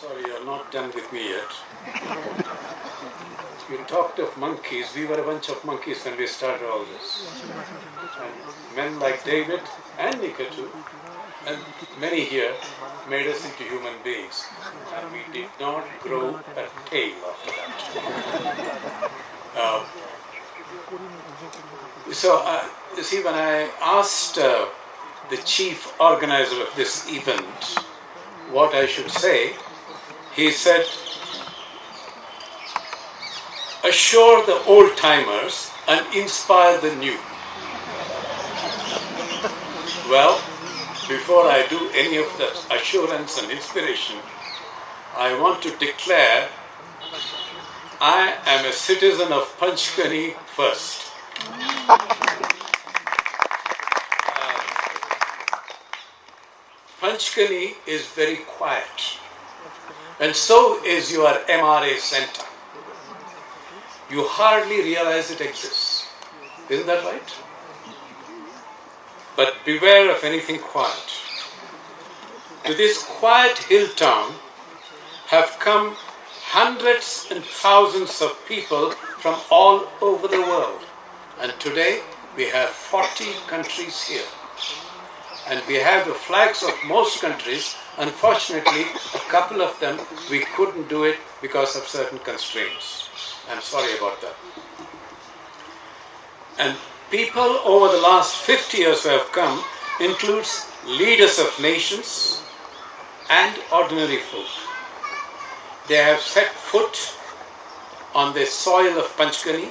Sorry, you're not done with me yet. You talked of monkeys. We were a bunch of monkeys when we started all this. And men like David and Nikatu and many here made us into human beings. And we did not grow a tail after that. You see, when I asked the chief organizer of this event what I should say, he said, assure the old-timers and inspire the new. Well, before I do any of that assurance and inspiration, I want to declare I am a citizen of Panchgani first. Panchgani is very quiet, and so is your MRA center. You hardly realize it exists. Isn't that right? But beware of anything quiet. To this quiet hill town have come hundreds and thousands of people from all over the world. And today we have 40 countries here. And we have the flags of most countries. Unfortunately, a couple of them we couldn't do it because of certain constraints. I'm sorry about that. And people over the last 50 years who have come includes leaders of nations and ordinary folk. They have set foot on the soil of Panchgani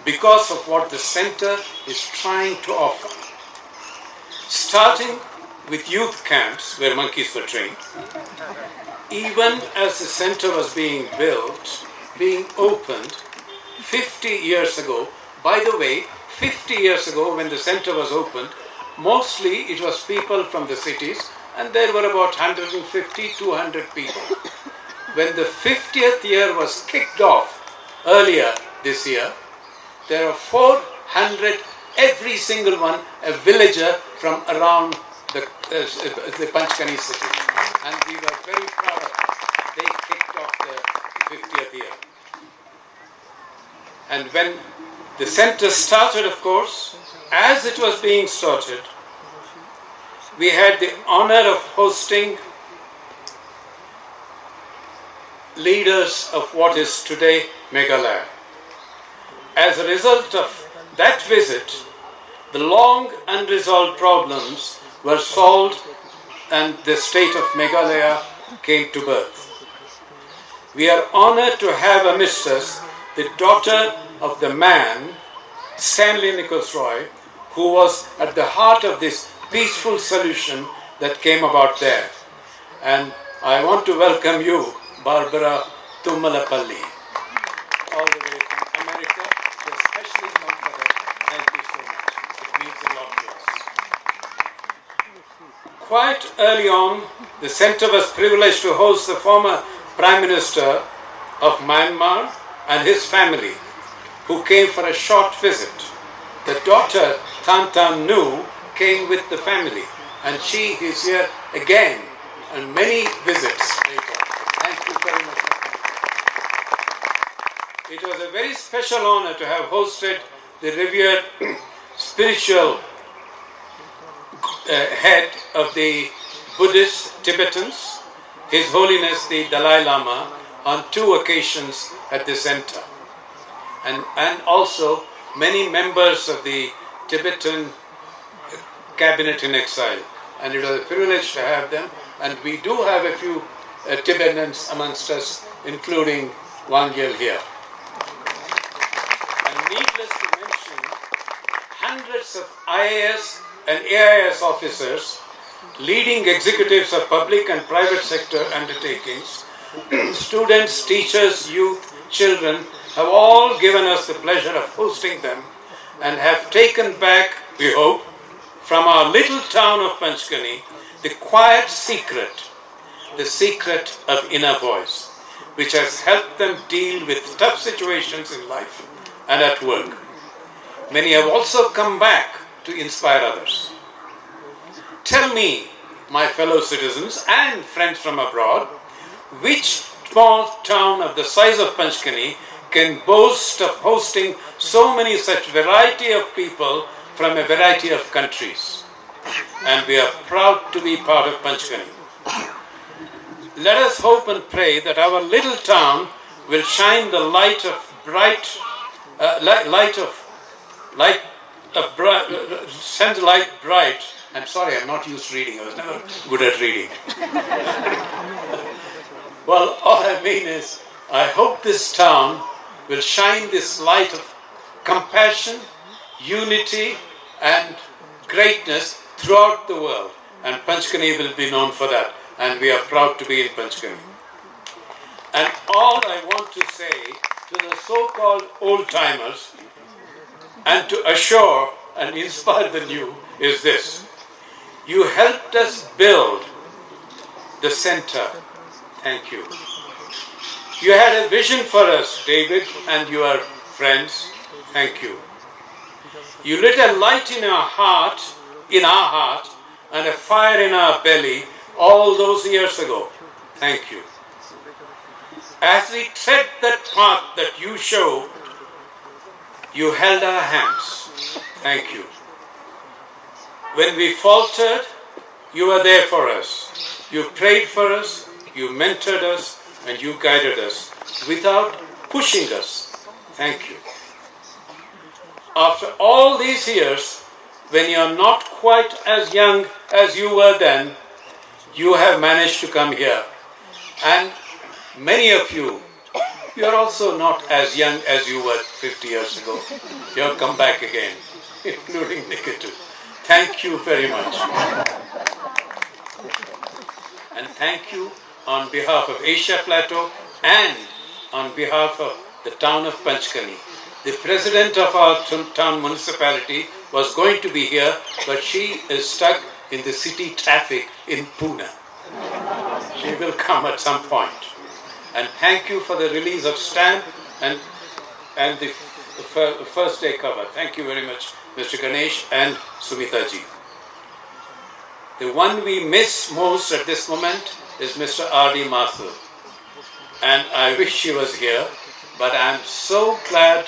because of what the center is trying to offer. Starting with youth camps where monkeys were trained, even as the center was being built, being opened 50 years ago. By the way, 50 years ago when the center was opened, mostly it was people from the cities, and there were about 150, 200 people. When the 50th year was kicked off earlier this year, there are 400, every single one a villager from around the Panchgani city. And we were very proud of it. They kicked off the 50th year. And when the center started, of course, as it was being started, we had the honor of hosting leaders of what is today Meghalaya. As a result of that visit, the long unresolved problems were solved and the state of Meghalaya came to birth. We are honored to have amidst us the daughter of the man, Stanley Nicholas Roy, who was at the heart of this peaceful solution that came about there. And I want to welcome you, Barbara Tummalapalli, all the way from America, especially from Qatar. Thank you so much. It means a lot to us. Quite early on, the center was privileged to host the former Prime Minister of Myanmar and his family, who came for a short visit. The daughter, Tan Tan Nu, came with the family, and she is here again, and many visits later. Thank you very much for coming. It was a very special honor to have hosted the revered spiritual head of the Buddhist Tibetans, His Holiness the Dalai Lama, on 2 occasions at the center. And also many members of the Tibetan cabinet in exile. And it was a privilege to have them. And we do have a few Tibetans amongst us, including Wangyal here. And needless to mention, hundreds of IAS and AIS officers, leading executives of public and private sector undertakings, students, teachers, youth, children, have all given us the pleasure of hosting them and have taken back, we hope, from our little town of Panchgani, the quiet secret, the secret of inner voice, which has helped them deal with tough situations in life and at work. Many have also come back to inspire others. Tell me, my fellow citizens and friends from abroad, which small town of the size of Panchkani can boast of hosting so many such variety of people from a variety of countries? And we are proud to be part of Panchkani. Let us hope and pray that our little town will shine the light of send the light bright. I'm sorry, I'm not used to reading. I was never good at reading. Well, all I mean is, I hope this town will shine this light of compassion, unity, and greatness throughout the world. And Panchkani will be known for that. And we are proud to be in Panchkani. And all I want to say to the so-called old-timers, and to assure and inspire the new, is this. You helped us build the center. Thank you. You had a vision for us, David, and your friends. Thank you. You lit a light in our heart, and a fire in our belly all those years ago. Thank you. As we tread that path that you showed, you held our hands. Thank you. When we faltered, you were there for us. You prayed for us, you mentored us, and you guided us without pushing us. Thank you. After all these years, when you are not quite as young as you were then, you have managed to come here. And many of you, you are also not as young as you were 50 years ago. You have come back again, including Nikita. Thank you very much. And thank you on behalf of Asia Plateau and on behalf of the town of Panchkani. The president of our town municipality was going to be here, but she is stuck in the city traffic in Pune. She will come at some point. And thank you for the release of stamp and the first day cover. Thank you very much, Mr. Ganesh and Sumita ji. The one we miss most at this moment is Mr. R.D. Mathur. And I wish he was here, but I am so glad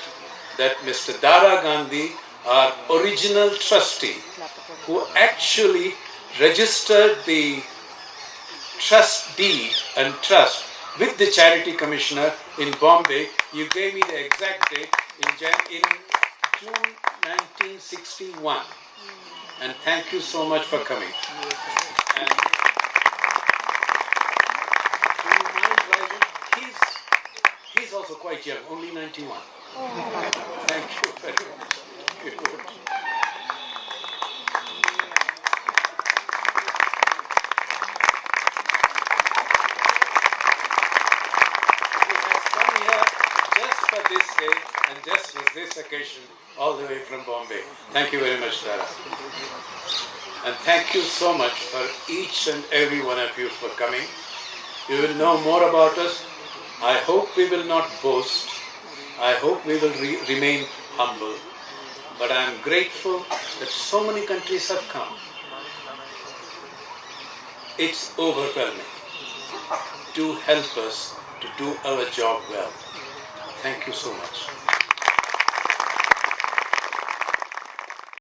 that Mr. Dara Gandhi, our original trustee, who actually registered the trust deed and trust with the Charity Commissioner in Bombay. You gave me the exact date in June 1961. And thank you so much for coming. And do you mind writing? He's also quite young, only 91. Thank you very much. Good. For this day and just for this occasion, all the way from Bombay. Thank you very much, Dara. And thank you so much for each and every one of you for coming. You will know more about us. I hope we will not boast. I hope we will remain humble. But I am grateful that so many countries have come. It's overwhelming to help us to do our job well. Thank you so much.